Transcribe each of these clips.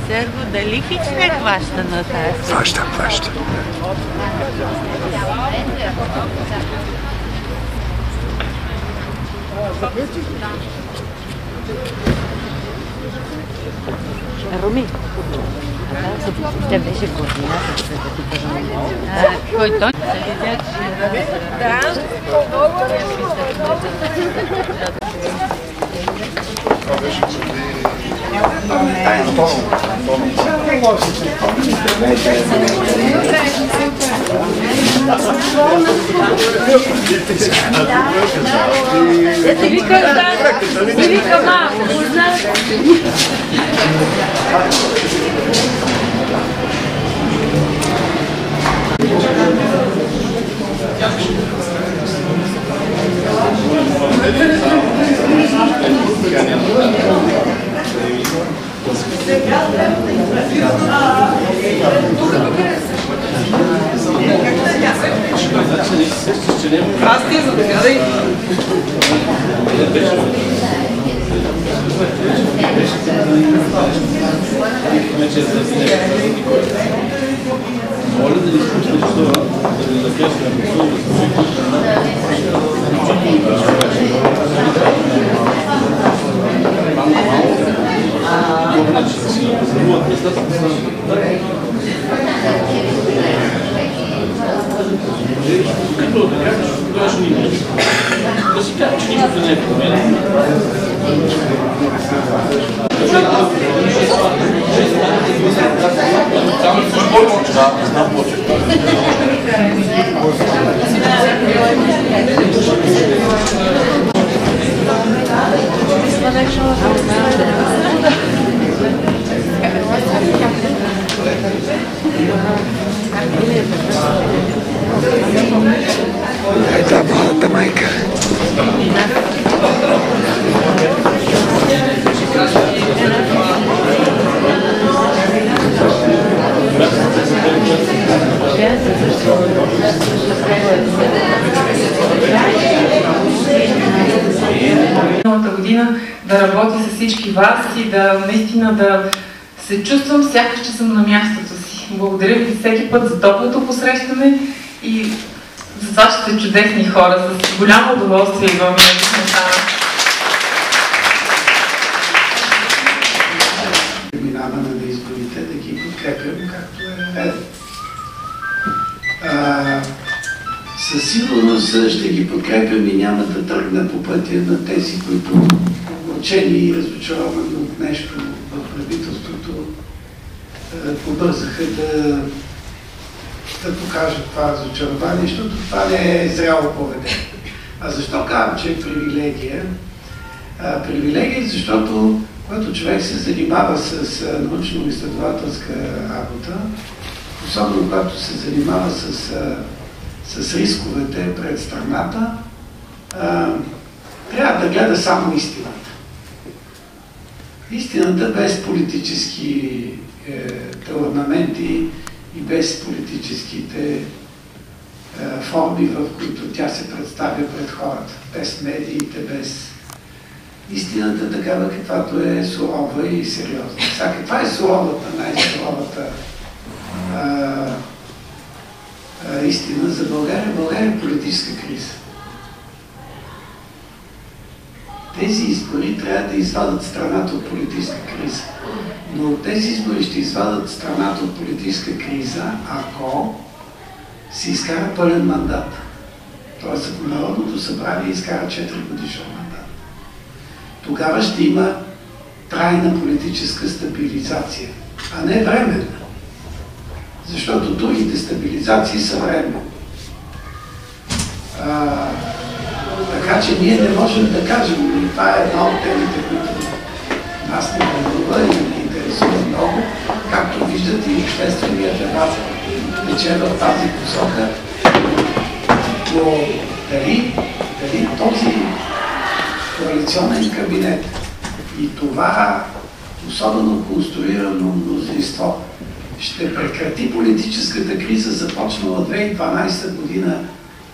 Серго, дали Хитлер хваща на тази? Хваща. Руми, тя беше координатор, да ти кажа. Кой той? Да. Ти вика мамо, познаваш? Аз ти за така да и... Моля да ли спустиш това, да ли запяш Ето младата майка. Миналата година да работя с всички вас и да наистина да се чувствам сякаш, че съм на мястото си. Благодаря ви всеки път за топлото посрещане и за това, че сте чудесни хора. С голямо удоволствие идвам на нещата. Минаване на изборите да ги подкрепям, както е редно. Със сигурност ще ги подкрепям и няма да тръгна по пътя на тези, които огорчени и разочаровани от нещо в правителството побързаха да покажат това разочарование, защото това не е зряло поведение. А защо казвам, че е привилегия? Привилегия, защото когато човек се занимава с научно-изследователска работа, особено когато се занимава с рисковете пред страната, трябва да гледа само истината. Истината без политически орнаменти и без политическите форми, в които тя се представя пред хората. Без медиите, без истината такава, каквато е сурова и сериозна. Сега, каква е суровата, най-суровата истина за България? България е политическа криза. Тези избори трябва да извадат страната от политическа криза. Но тези избори ще извадат страната от политическа криза, ако се изкара пълен мандат. Тоест, ако Народното събрание изкара 4 годишен мандат. Тогава ще има трайна политическа стабилизация, а не временна. Защото другите стабилизации са временни. Така че ние не можем да кажем, и това е една от темите, които нас не вълнува и не интересува много, както виждате и обществения дебат тече в тази посока. Но дали този коалиционен кабинет и това особено конструирано мнозинство ще прекрати политическата криза, започнала 2012 година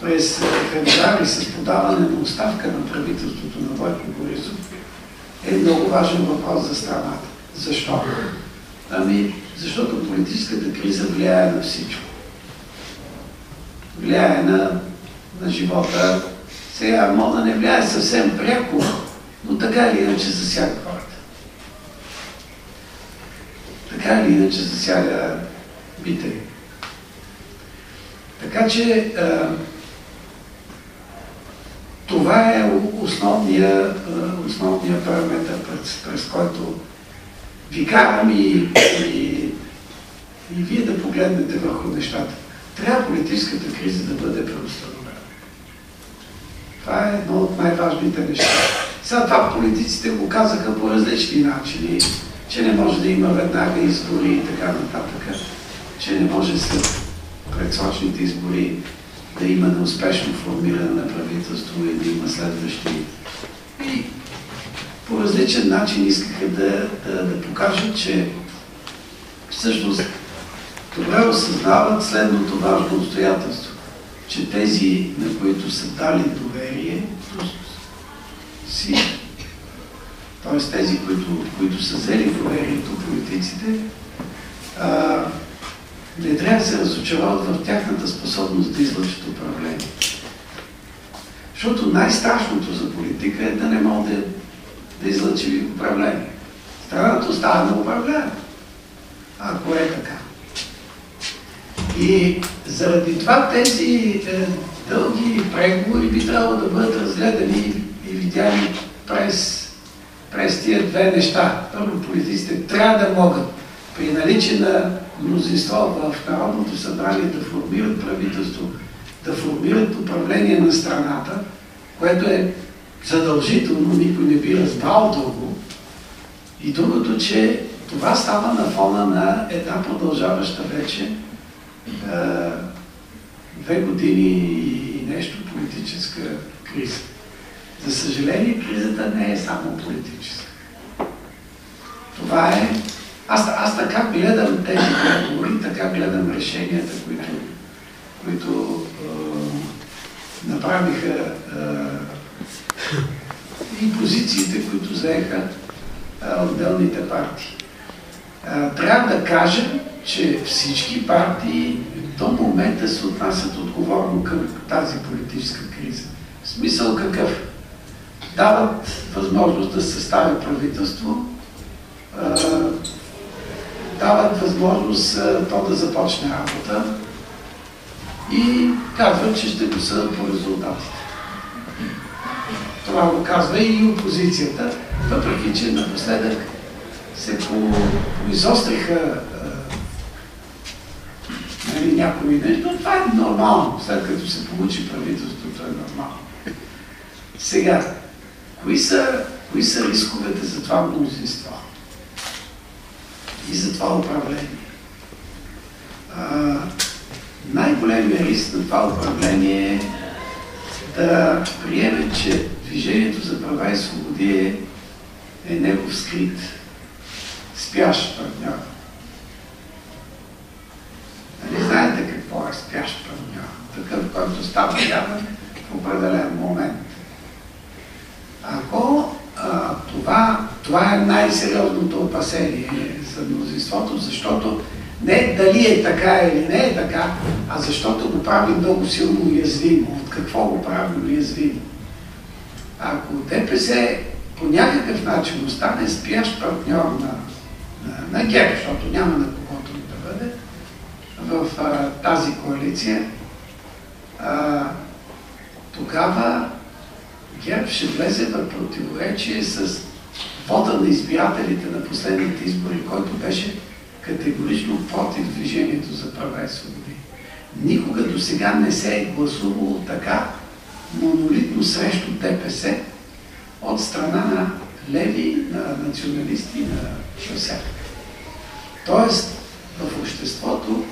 през февруари с подаване на оставка на правителството на Бойко Борисов, е много важен въпрос за страната. Защо? Ами, защото политическата криза влияе на всичко. Влияе на живота. Сега може да не влияе съвсем пряко, но така или иначе засяга хората. Така или иначе засяга битъри. Така че това е основният параметр, през който ви карам и вие да погледнете върху нещата. Трябва политическата криза да бъде преустановена. Това е едно от най-важните неща. Сега това политиците го казаха по различни начини, че не може да има веднага избори и така нататък, че не може след предсрочните избори да има неуспешно формиране на правителство и да има следващи. И по различен начин искаха да покажат, че всъщност добре осъзнават следното важно обстоятелство, че тези, на които са дали доверие, т.е. тези, които са взели доверието, политиците, не трябва да се разочароват в тяхната способност да излъчат управление. Защото най-страшното за политика е да не може да излъчи управление. Страната остава на управление, ако е така. И заради това тези дълги преговори би трябвало да бъдат разгледани и видяни през тия две неща. Първо, политиците трябва да могат при наличие на мнозинство в Народното събрание да формират правителство, да формират управление на страната, което е задължително, никой не би разбрал дълго. И другото, че това става на фона на една продължаваща вече 2 години и нещо политическа криза. За съжаление, кризата не е само политическа. Това е... Аз така гледам тези преговори, така гледам решенията, които направиха и позициите, които заеха отделните партии. Трябва да кажем, че всички партии до момента се отнасят отговорно към тази политическа криза. В смисъл какъв? Дават възможност да съставят правителство, дават възможност то да започне работа и казват, че ще го съдят по резултатите. Това го казва и опозицията, въпреки че напоследък се поизостриха някои нещо, но това е нормално, след като се получи правителството, е нормално. Сега, кои са рисковете за това мнозинство и за това управление? Най-големият риск на това управление е да приеме, че Движението за права и свободи е негов скрит, спящ партньор. Нали знаете какво е спящ партньор? Такъв, който става явен в определен момент. Ако това е най-сериозното опасение за мнозинството, защото не дали е така или не е така, а защото го прави много силно уязвимо. От какво го прави уязвимо? Ако ДПС по някакъв начин остане спящ партньор на ГЕРБ, защото няма на когото да бъде в тази коалиция, тогава ГЕРБ ще влезе в противоречие с вода на избирателите на последните избори, който беше категорично против Движението за права и свободи. Никога до сега не се е гласувало така монолитно срещу ДПС от страна на леви, на националисти, на всякакъв. Тоест, в обществото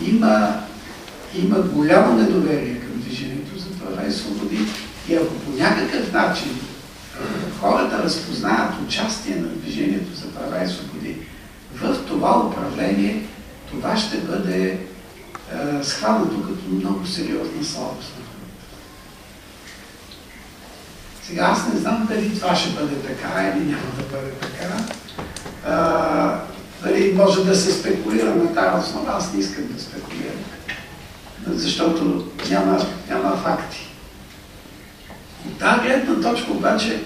има голямо недоверие към Движението за права и свободи и ако по някакъв начин хората разпознаят участие на Движението за права и свободи в това управление, това ще бъде схванато като много сериозна слабост. Сега аз не знам дали това ще бъде така или няма да бъде така. Нали, може да се спекулира на тази основа, аз не искам да спекулирам, защото няма факти. От тази гледна точка обаче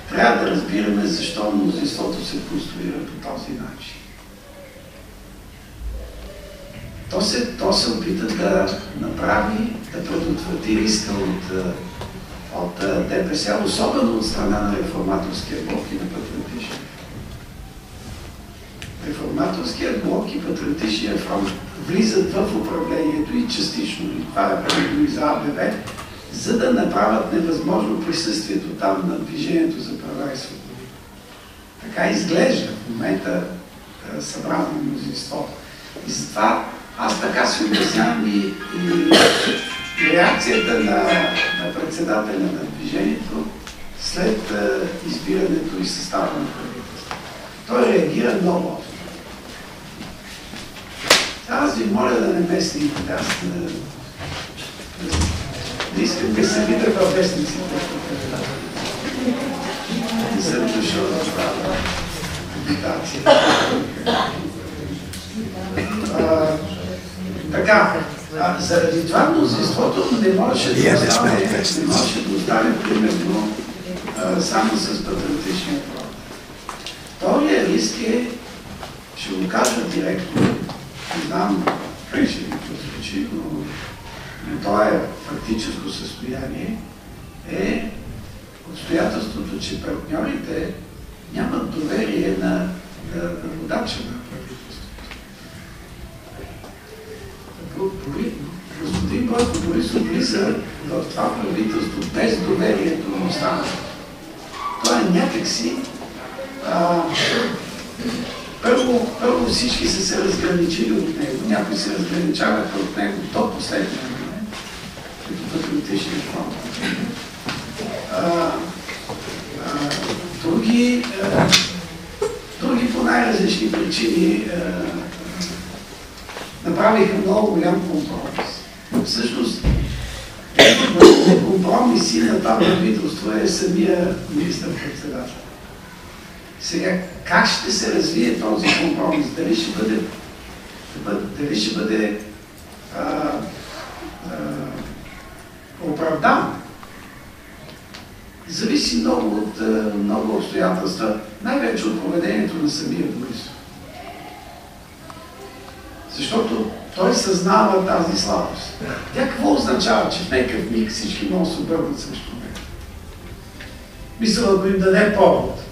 трябва да разбираме защо мнозинството се конструира по този начин. То се опита да направи, да предотврати риска от ДПС, особено от страна на реформаторския блок и на патриотичния. Реформаторският блок и патриотичния фронт влизат в управлението и частично, и това е предвидено и за АБВ, за да направят невъзможно присъствието там на Движението за права и свободи. Така изглежда в момента събрано мнозинство. И затова аз така си обяснявам и реакцията на председателя на Движението след избирането и състава на правителството. Той реагира много остро. Аз ви моля да не ме снимате. Аз не искам да се видя във вестниците. Не съм дошъл да правя публикация. Така, заради това мнозинството не можеше да остави примерно само с патриотичния фронт. Втория риск е, ще го кажа директно, не знам как ще ви прозвучи, но това е фактическо състояние, е обстоятелството, че партньорите нямат доверие на водача на правителството. Господин Бойко Борисов влиза в това правителство без доверието на останалите. Това е някакси... Първо всички са се разграничили от него. Някои се разграничаваха от него до последния момент, като патриотичния фронт. Други по най-различни причини направиха много голям компромис. Всъщност, компромиси на това правителство е самия министър-председател. Сега, как ще се развие този компромис? Дали ще бъде оправдан? Зависи много от много обстоятелства, най-вече от поведението на самия Борисов. Защото той съзнава тази слабост. Тя какво означава, че в някакъв миг всички могат да се обърнат срещу него? Мисля, ако им даде повод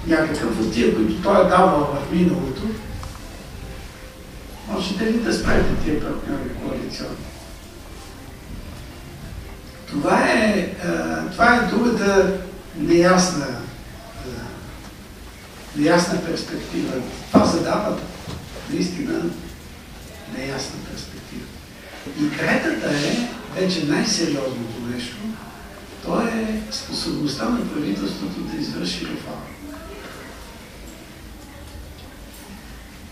някакъв от тия, които той е давал в миналото, можете ли да спрете тия партньори коалиционни? Това е другата неясна перспектива. Това задава наистина неясна перспектива. И третата е, вече най-сериозното нещо, то е способността на правителството да извърши реформа.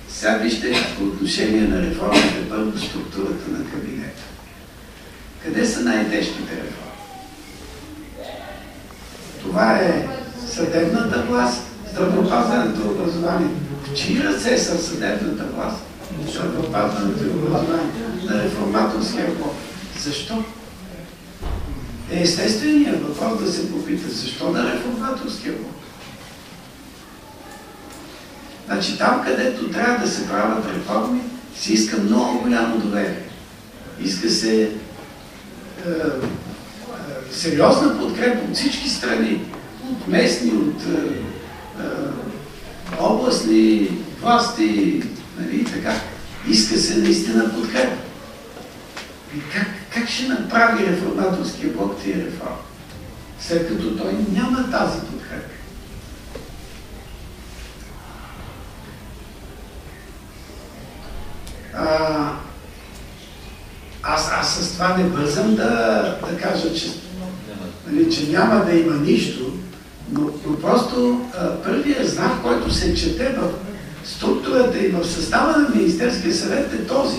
Сега вижте по отношение на реформите, първо структурата на кабинета. Къде са най-тежките реформи? Това е съдебната власт, здравеопазването и образование. В чии ръце са съдебната власт, здравеопазването и образование на реформаторския блок? Защо? Естественият въпрос да се попита, защо на реформаторския блок? Значи там, където трябва да се правят реформи, се иска много голямо доверие. Иска се сериозна подкрепа от всички страни, от местни, от областни власти, нали, така. Иска се наистина подкрепа. И как ще направи реформаторския блок тия реформи, след като той няма тази подкрепа? Аз с това не бързам да кажа, че няма да има нищо, но просто първият знак, който се чете в структурата и в състава на Министерския съвет е този.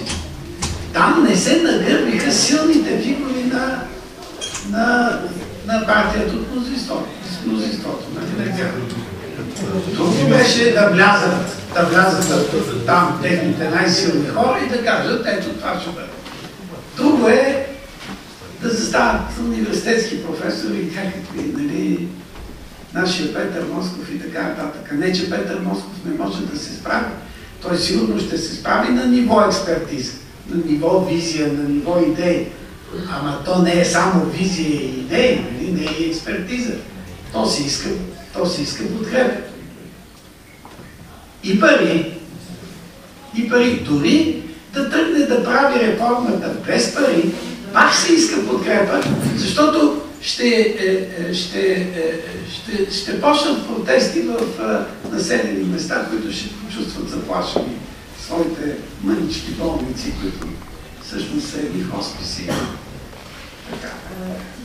Там не се нагърбиха силните фигури на партията от мнозинството. Друго беше да влязат да влязат там техните най-силни хора и да кажат, ето това ще бъде. Друго е да застават университетски професори и някакви, нали, нашия Петър Москов и така нататък. Не, че Петър Москов не може да се справи. Той сигурно ще се справи на ниво експертиза, на ниво визия, на ниво идеи. Ама то не е само визия и идеи, нали? Не е експертиза. То си иска подкрепа. И пари. Дори да тръгне да прави реформата без пари, пак се иска подкрепа, защото ще почнат протести в населени места, които ще почувстват заплашени своите мънички болници, които всъщност са едни хосписи. Така.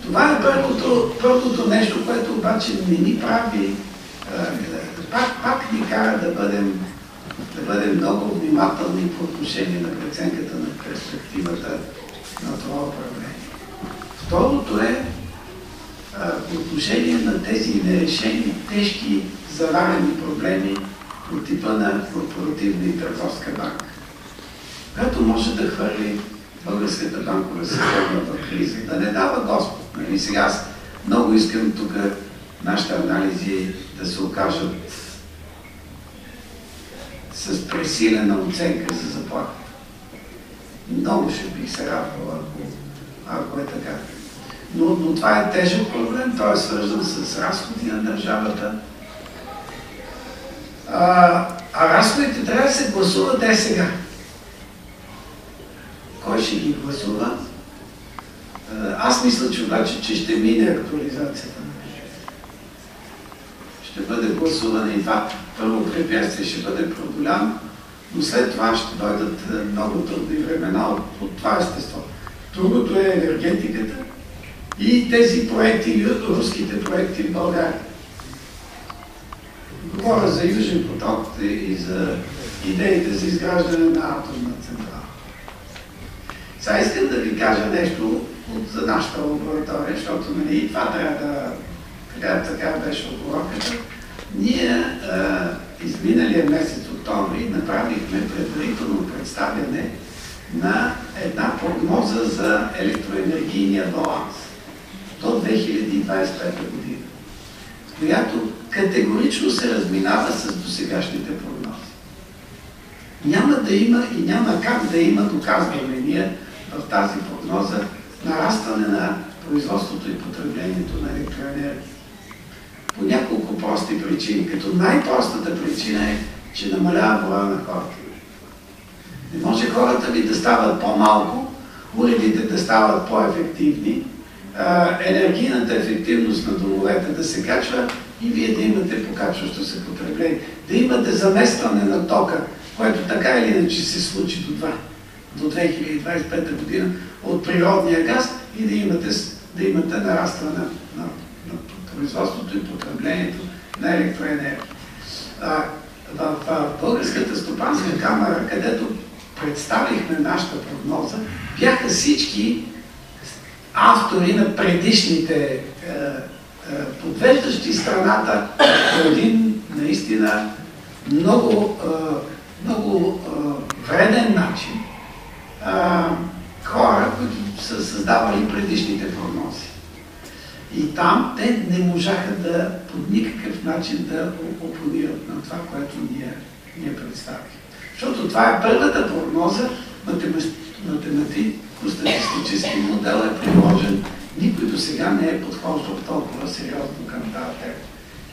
Това е първото нещо, което обаче не ни прави, пак ни кара да бъдем много внимателни по отношение на преценката на перспективата на това управление. Второто е по отношение на тези нерешени, тежки, заварени проблеми от типа на корпоративна и търговска банка, която може да хвърли българската банкова система в криза. Да не дава Господ. Нали? Сега аз много искам тук нашите анализи да се окажат с пресилена оценка за заплата. Много ще бих се радвал, ако е така. Но това е тежък проблем, той е свързан с разходи на държавата. А разходите трябва да се гласуват сега. Кой ще ги гласува? Аз мисля, че обаче, че ще мине актуализацията на бюджета. Ще бъде гласуване и това първо препятствие ще бъде преодоляно, но след това ще дойдат много трудни времена от това естество. Другото е енергетиката и тези проекти, руските проекти в България. Говоря за Южен поток и за идеите за изграждане на атомна централа. Сега искам да ви кажа нещо за нашата лаборатория, защото и това така беше оговорката. Ние изминалия месец октомври направихме предварително представяне на една прогноза за електроенергийния баланс до 2025 година, която категорично се разминава с досегашните прогнози. Няма да има и няма как да има, доказваме ние в тази прогноза, нарастване на производството и потреблението на електроенергия. По няколко прости причини. Като най-простата причина е, че намалява броя на хората. Не може хората ви да стават по-малко, уредите да стават по-ефективни, енергийната ефективност на домовете да се качва и вие да имате покачващо се потребление. Да имате заместване на тока, което така или иначе се случи до 2025 година от природния газ и да имате нарастване на производството и потреблението на електроенергия. В Българската стопанска камара, където представихме нашата прогноза, бяха всички автори на предишните подвеждащи страната по един наистина много вреден начин хора, които са създавали предишните прогнози. И там те не можаха по никакъв начин да опонират на това, което ние представихме. Защото това е първата прогноза, математико-статистически модел е приложен. Никой до сега не е подхождал толкова сериозно към тази тема.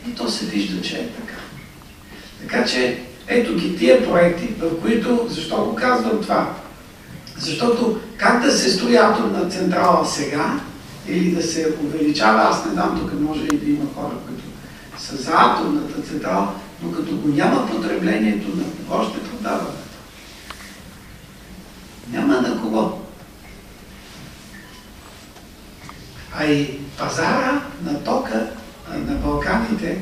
И то се вижда, че е така. Така че, ето ги тия проекти, в които, защо го казвам това? Защото как да се строи атомна централа сега, или да се увеличава, аз не дам, тук може и да има хора, които са за атомната централа, но като го няма потреблението, на кого ще продава? Няма на кого. А и пазара на тока на Балканите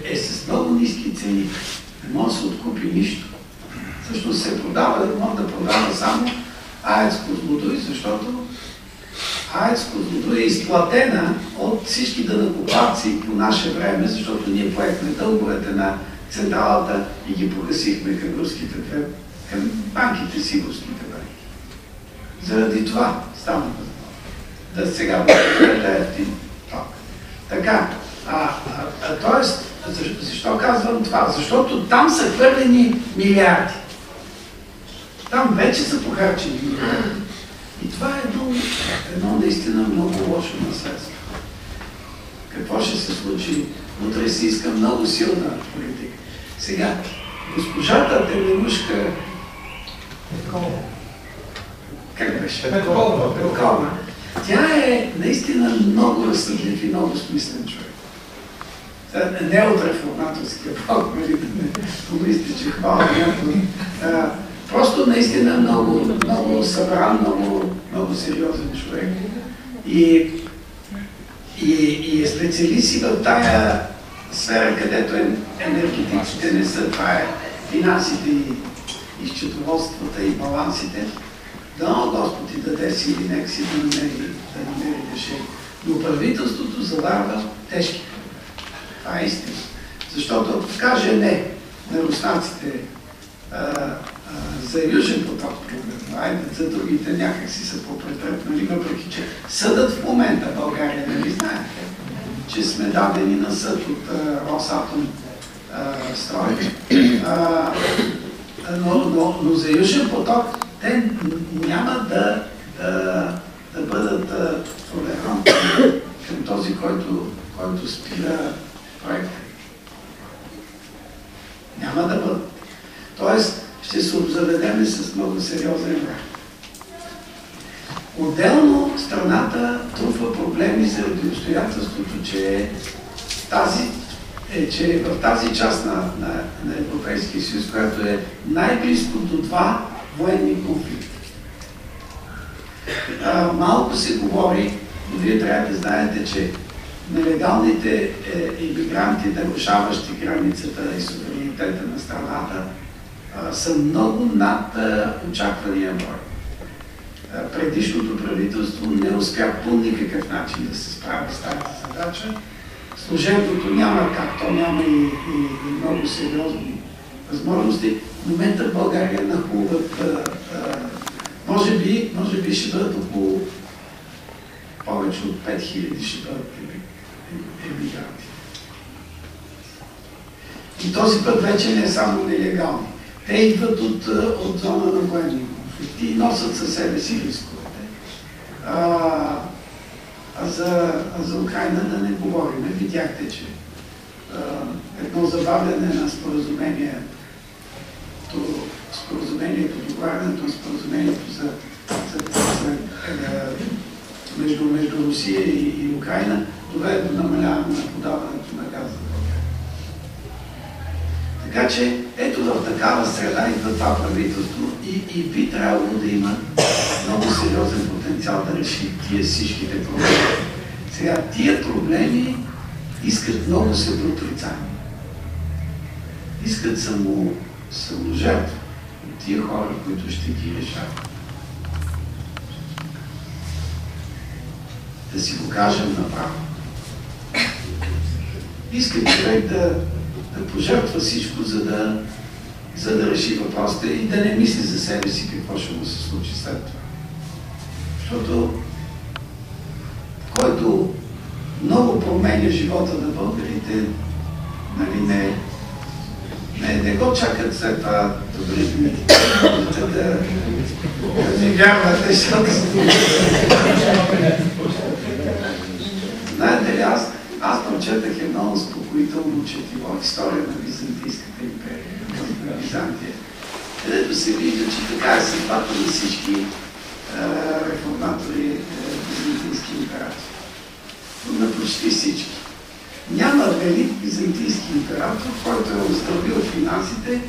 е с много ниски цени. Не може да се откупи нищо. Всъщност се продава, може да продава само АЕЦ Козлодуй, защото АЕЦ Козлодуй е изплатена от всички данъкоплатци по наше време, защото ние поехме дълговете на централата и ги погасихме към руските, към банките си руските банки. Заради това стана възможно. Да сега да ефтин ток. Така, тоест, защо казвам това? Защото там са хвърлени милиарди. Там вече са похарчени милиарди. И това е едно наистина много лошо наследство. Какво ще се случи? Утре си иска много силна политика. Сега, госпожата Теменушка как беше? Петкова. Тя е наистина много разсъдлив и много смислен човек. Не от реформаторския блок, да не помислите, че хвала някой. Просто наистина много събран, много сериозен човек. И е специалист и в тая сфера, където енергетиците не са, това е финансите и счетоводствата и балансите. Дано Господ и даде сили, нека си да намери решение. Но правителството заварва тежки. Това е истина. Защото ако каже не на руснаците за Южен поток, айде за другите някак си са попретрепнали, въпреки че съдът в момента в България, нали знаете, че сме дадени на съд от Росатом строй. Но за Южен поток те няма да бъдат толерантни към този, който спира проекта. Няма да бъдат. Тоест, ще се обзаведеме с много сериозен враг. Отделно страната трупва проблеми заради обстоятелството, че в тази част на Европейския съюз, която е най-близко до два военни конфликта. Малко се говори, но вие трябва да знаете, че нелегалните иммигранти, нарушаващи границата и суверенитета на страната, са много над очаквания брой. Предишното правителство не успя по никакъв начин да се справи с тази задача. Служебното няма как, то няма и много сериозни възможности. В момента в България нахлуват, може би ще бъдат около повече от 5000 ще бъдат емигранти. И този път вече не е само нелегални. Те идват от зона на военни конфликти и носят със себе си рисковете. За Украйна да не говорим. Видяхте, че едно забавяне на договарянето на споразумението между Русия и Украйна доведе до намаляване на подаването на газ. Така че, ето в такава среда идва това правителство и би трябвало да има много сериозен потенциал да реши тия всичките проблеми. Сега, тия проблеми искат много себеотрицание. Искат саможертва от тия хора, които ще ги решават. Да си го кажем направо. Искат човек да пожертва всичко, за да реши въпросите и да не мисли за себе си какво ще му се случи след това. Защото който много променя живота на българите, нали, не го чакат след това добри дни, да не вярвате, защото... Знаете ли, аз прочетах едно успокоително четиво история на Византийската империя, на Византия, където се вижда, че така е съдбата на всички реформатори, византийски императори. На почти всички. Няма велик византийски император, който е оздравил финансите,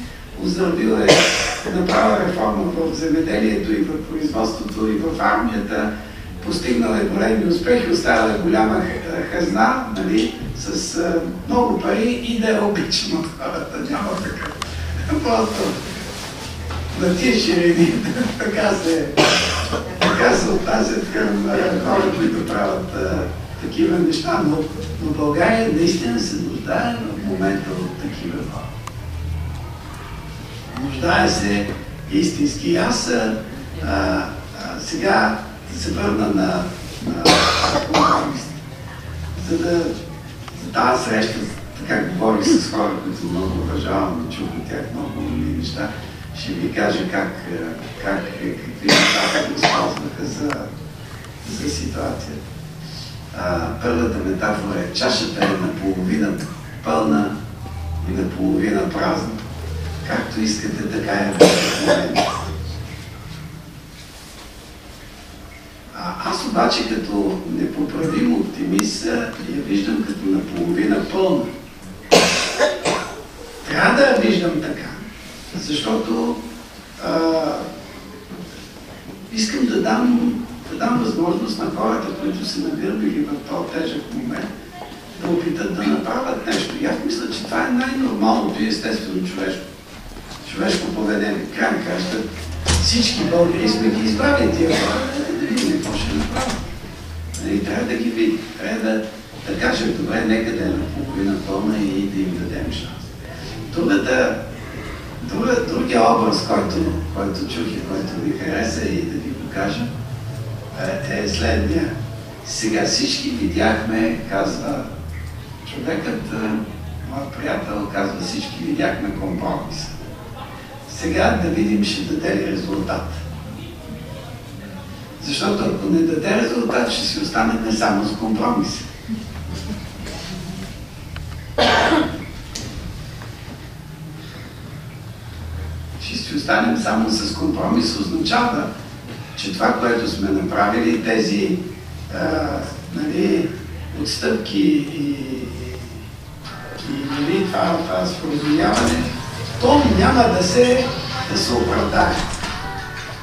направил реформа в земеделието и в производството и в армията, постигнал е големи успехи, оставила голяма хазна, нали, с много пари и да е обичан от хората. Няма така. Просто на тия ширини така се отнасят към хора, които правят такива неща. Но България наистина се нуждае в момента от такива хора. Нуждае се истински. Аз сега се върна на компромис. За тази среща, така говорих с хора, които много уважавам, чух от тях много неща, ще ви кажа какви неща се използваха за ситуацията. Първата метафора е: чашата е наполовина пълна и наполовина празна. Както искате, така е в момента. Аз обаче като непоправим оптимист я виждам като наполовина пълна. Трябва да я виждам така, защото искам да дам възможност на хората, които се навърбили в този тежък момент, да опитат да направят нещо. И аз мисля, че това е най-нормалното и естествено човешко поведение. Край на краща, всички българи сме ги избрали тия хора, да видим какво ще направят. И трябва да ги видим. Трябва да кажем: добре, нека да е наполовина пълна и да им дадем шанс. Другия образ, който чух и който ми хареса и да ви го кажа, е следния. Сега всички видяхме, казва човекът, моят приятел, казва: всички видяхме компромиса. Сега да видим ще даде ли резултат. Защото ако не даде резултат, ще си останем само с компромиса. Ще си останем само с компромис, означава, че това, което сме направили, тези отстъпки и това споразумяване, то няма да се оправдае.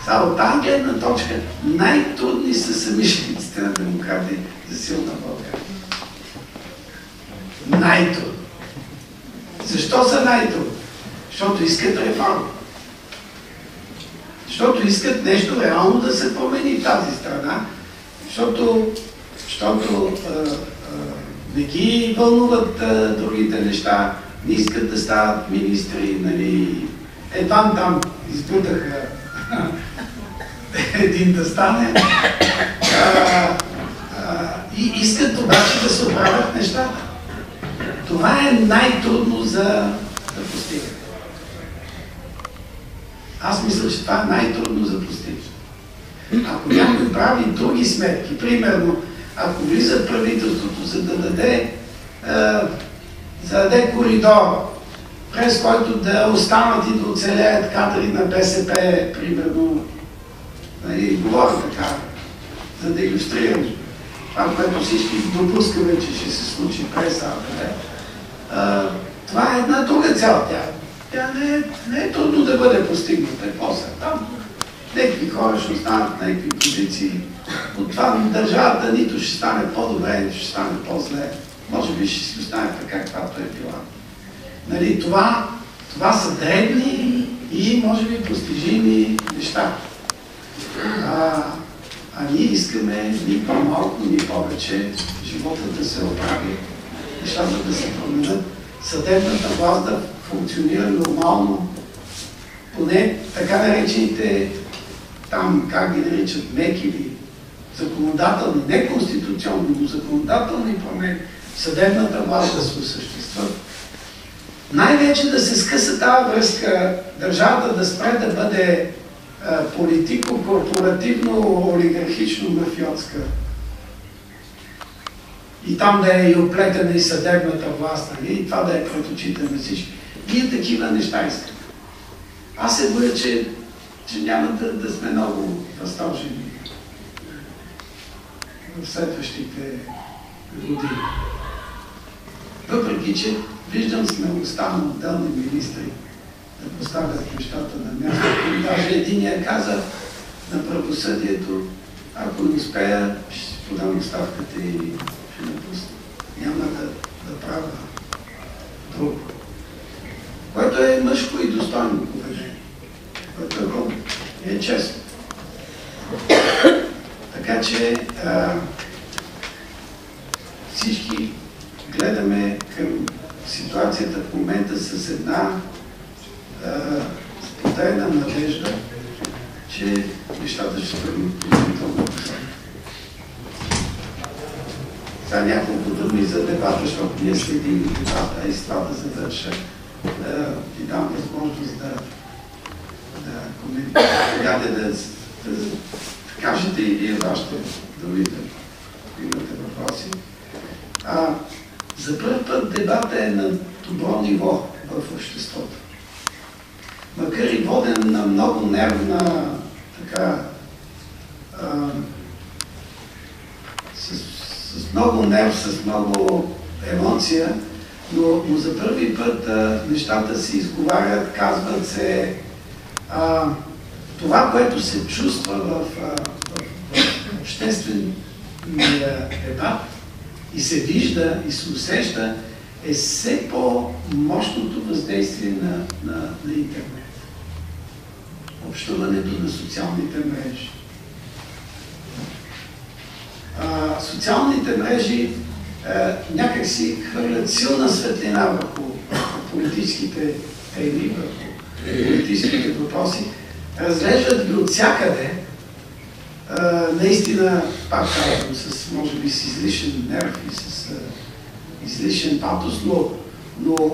От тази гледна точка най-трудни са съмишлениците на демократия за силна България. Най-трудни. Защо са най-трудни? Защото искат реформа. Защото искат нещо реално да се промени в тази страна, защото не ги вълнуват другите неща, не искат да стават министри, нали. Едвам там избутаха един да стане. И искат обаче да се оправят нещата. Това е най-трудно за постигане. Аз мисля, че това е най-трудно за постигане. Ако някой прави други сметки, примерно, ако влиза правителството, за да даде коридор, през който да останат и да оцелеят кадри на БСП, примерно, говоря така, за да илюстрирам това, което всички допускаме, че ще се случи през АБВ. Това е една друга цел. Тя не е трудно да бъде постигната. Какво са там? Някакви хора ще останат на някакви позиции. От това държавата нито ще стане по-добре, нито ще стане по-зле. Може би ще си остане така, каквато е била. Нали, това са дребни и може би постижими неща. Ние искаме ни по-малко, ни повече живота да се оправи, нещата да се променят, съдебната власт да функционира нормално, поне така наречените, там как ги наричат, меки или законодателни, не конституционни, но законодателни промени, съдебната власт да се осъществят. Най-вече да се скъса тази връзка, държавата да спре да бъде политико-корпоративно-олигархично-мафиотска. И там да е и оплетена и съдебната власт, нали? И това да е пред очите на всички. Ние такива неща искаме. Аз се боя, че няма да сме много възторжени в следващите години. Въпреки, че виждам смелостта на отделни министри да поставят нещата на място. И даже единия каза на правосъдието: ако не успея, ще подам оставката и ще напусна. Няма да правя друго. Което е мъжко и достойно поведение. Което е ровно и е честно. Така че всички гледаме към ситуацията в момента с една трайна надежда, че нещата ще бъдат положително посока. Сега няколко думи за дебата, защото ние следим дебата и с това да завърша, да ти дам възможност да коментирате, да кажете и вие вашите думи, да имате въпроси. За първ път дебата е на добро ниво в обществото. Макар и воден на много нервна, така, с много нерв, с много емоция, но за първи път нещата се изговарят, казват се това, което се чувства в обществения дебат и се вижда и се усеща, е все по-мощното въздействие на интернет. Общуването на социалните мрежи. Социалните мрежи някак си хвърлят силна светлина върху политическите теми, върху политическите въпроси. Разглеждат ги от всякъде, наистина, пак казвам, с, може би, с излишен нерв и с излишен патос, но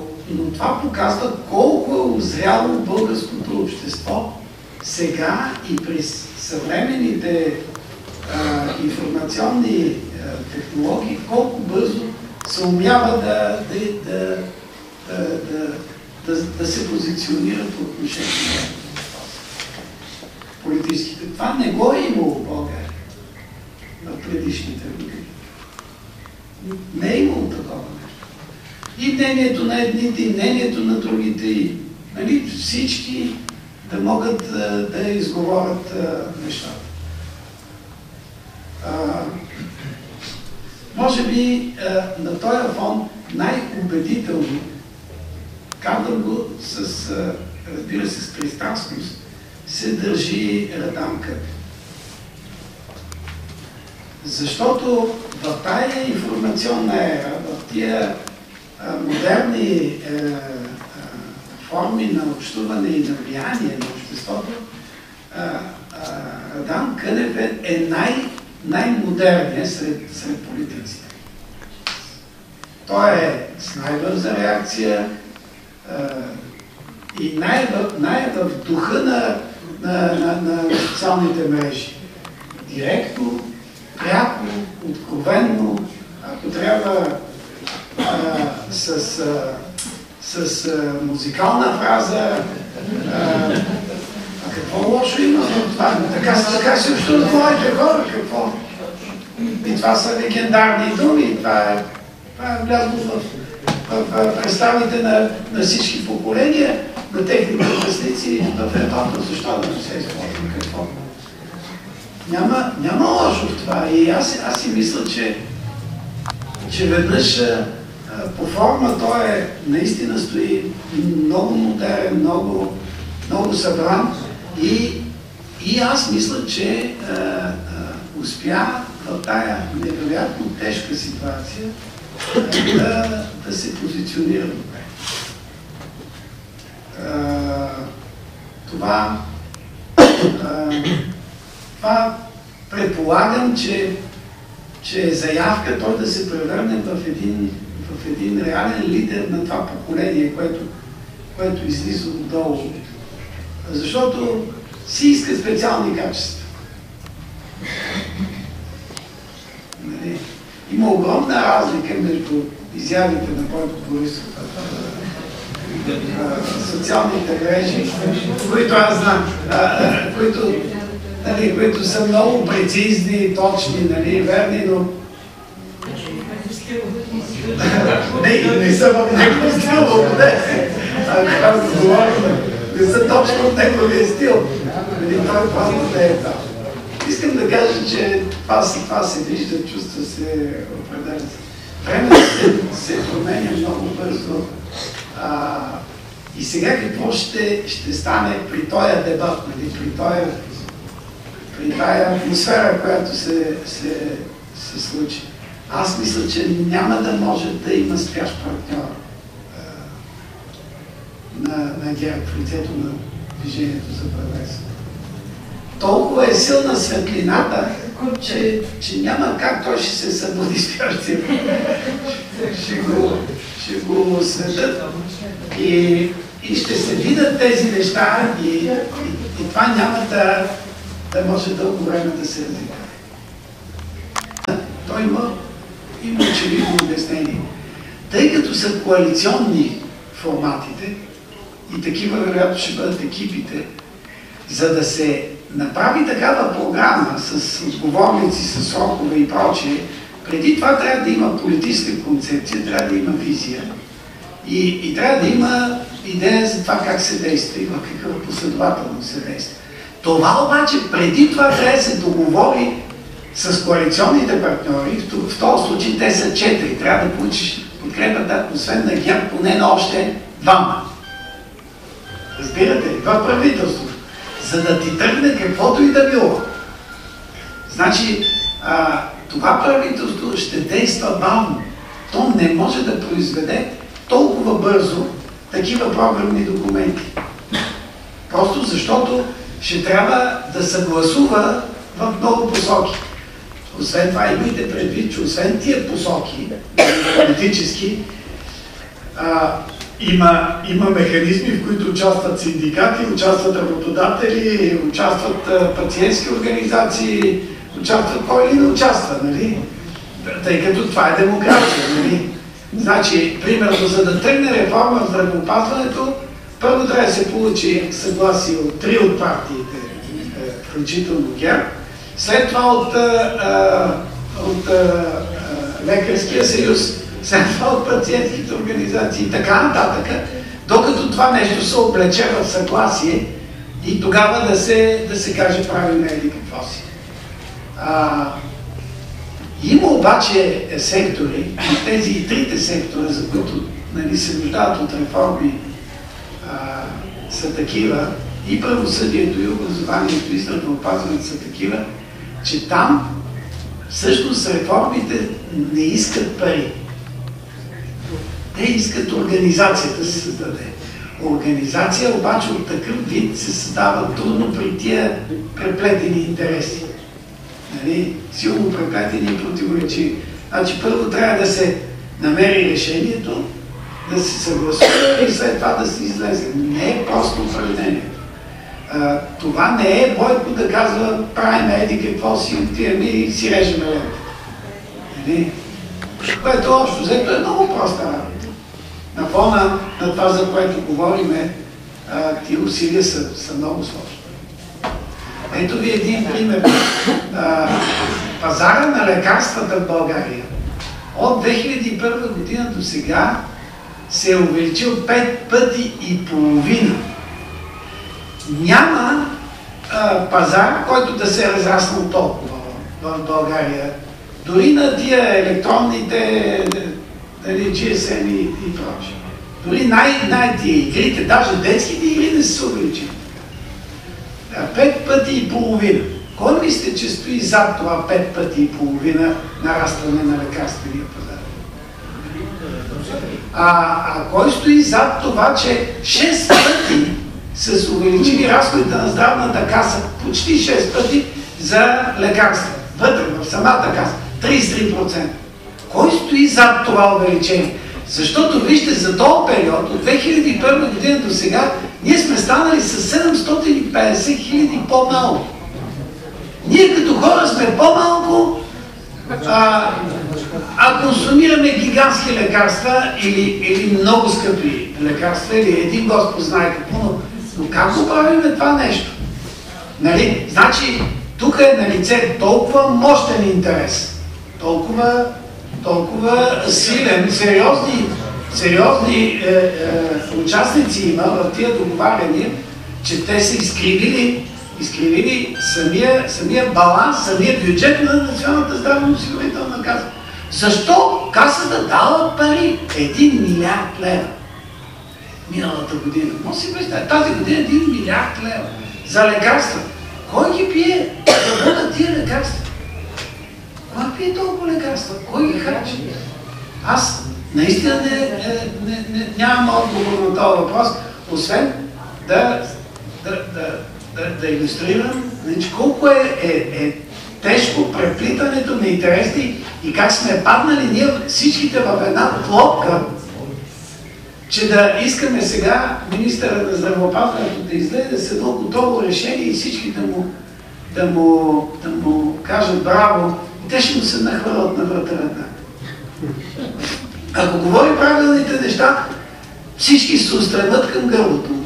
това показва колко е озряло българското общество сега и при съвременните информационни технологии, колко бързо се умява да се позиционира по отношение на политическите. Това не го е имало в България в предишните години. Не е имало такова нещо. И мнението на едните, и мнението на другите, и нали, всички да могат да изговорят нещата. Може би на този фон най-убедително, казвам го разбира се, с пристрастност, се държи Радан Кънев. Защото в тая информационна ера, в тия модерни форми на общуване и на влияние на обществото, Радан Кънев е най-модерният сред политиците. Той е с най-бърза реакция и най-в духа на социалните мрежи. Директно, пряко, откровенно, ако трябва с музикална фраза. Какво лошо има в това? Така се общуват моите хора, какво? И това са легендарни думи, това е влязло в представите на всички поколения, на техните връстници в Европа. Защо да не се използва какво? Няма лошо в това. И аз си мисля, че веднъж по форма той наистина стои много модерен, много събран и аз мисля, че успя в тая невероятно тежка ситуация да се позиционира добре. Това предполагам, че е заявка той да се превърне в един реален лидер на това поколение, което излиза отдолу. Защото си иска специални качества. Нали? Има огромна разлика между изявите на Бойко Борисов социалните мрежи, които аз знам, които са много прецизни, точни, верни, но не са в неговия стил, когато говорим, не са точно в неговия стил. Той просто не е там. Искам да кажа, че това се вижда, чувства се определено. Времето се променя много бързо. И сега какво ще стане при този дебат, при тая атмосфера, която се случи? Аз мисля, че няма да може да има спящ партньор на ГЕРБ в лицето на Движението за права и свобода. Толкова е силна светлината, че няма как той ще се събуди спящия. Ще го осветят и ще се видят тези неща и това няма да може дълго време да се развива. Той има очевидно обяснение. Тъй като са коалиционни форматите и такива вероятно ще бъдат екипите, за да се направи такава програма с отговорници, с срокове и прочее, преди това трябва да има политическа концепция, трябва да има визия и трябва да има идея за това как се действа и в какъв последователно се действа. Това обаче преди това трябва да се договори с коалиционните партньори, в този случай те са 4, трябва да получиш подкрепата, освен на ГЕРБ, поне на още 2. Разбирате ли? В правителството. За да ти тръгне каквото и да било. Значи, това правителство ще действа бавно. То не може да произведе толкова бързо такива програмни документи. Просто защото ще трябва да съгласува в много посоки. Освен това, имайте предвид, че освен тия посоки, политически, има механизми, в които участват синдикати, участват работодатели, участват пациентски организации, участват кой ли не участва, нали? Тъй като това е демокрация, нали? Значи, примерно, за да тръгне реформа в здравеопазването, първо трябва да се получи съгласие от 3 от партиите, включително ГЕРБ, след това от Лекарския съюз, след това от пациентските организации и така нататък, докато това нещо се облече в съгласие и тогава да се каже правилно или какво си. Има обаче сектори, тези трите сектора, за които се нуждаят от реформи, са такива, и правосъдието, и образованието, и здравеопазването са такива, че там всъщност реформите не искат пари. Те искат организацията да се създаде. Организация обаче от такъв вид се създава трудно при тия преплетени интереси. Нали? Силно преплетени и противоречиви. Значи първо трябва да се намери решението, да се съгласува и след това да се излезе. Не е просто упражнение. Това не е Бойко да казва правим еди какво си, отиваме и си режеме лента. Което общо взето е много проста работа. На фона на това, за което говориме, тия усилия са много сложни. Ето ви един пример. Пазара на лекарствата в България от 2001 година до сега се е увеличил 5 пъти и половина. Няма пазар, който да се е разраснал толкова в България. Дори на тия електронните GSM и прочее. Дори най-тия игрите, даже детските игри не са увеличили. 5 пъти и половина. Кой мислите, че стои зад това 5 пъти и половина нарастване на лекарствения пазар? Кой стои зад това, че 6 пъти са се увеличили разходите на здравната каса, почти 6 пъти за лекарства, вътре в самата каса, 33%. Кой стои зад това увеличение? Защото, вижте, за този период, от 2001 година до сега, ние сме станали с 750 хиляди по-малко. Ние като хора сме по-малко, консумираме гигантски лекарства или много скъпи лекарства, или един Господ знае какво, но как го правиме това нещо? Нали? Значи, тук е на лице толкова мощен интерес, толкова силен, сериозни участници има в тия договаряния, че те са изкривили самия баланс, самия бюджет на Националната здравноосигурителна каса. Защо касата дала пари? 1 милиард лева миналата година. Може си представя, тази година 1 милиард лева за лекарства. Кой ги пие? Да бъдат тия лекарства? Кой пие толкова лекарства? Кой ги харчи? Аз наистина нямам отговор на този въпрос, освен да да илюстрирам, значи, колко е тежко преплитането на интереси и как сме паднали ние всичките в една клопка, че да искаме сега министъра на здравеопазването да излезе с едно готово решение и всички да му кажат браво, и те ще му се нахвърлят на вратарата. Ако говори правилните неща, всички се устремят към гърлото му.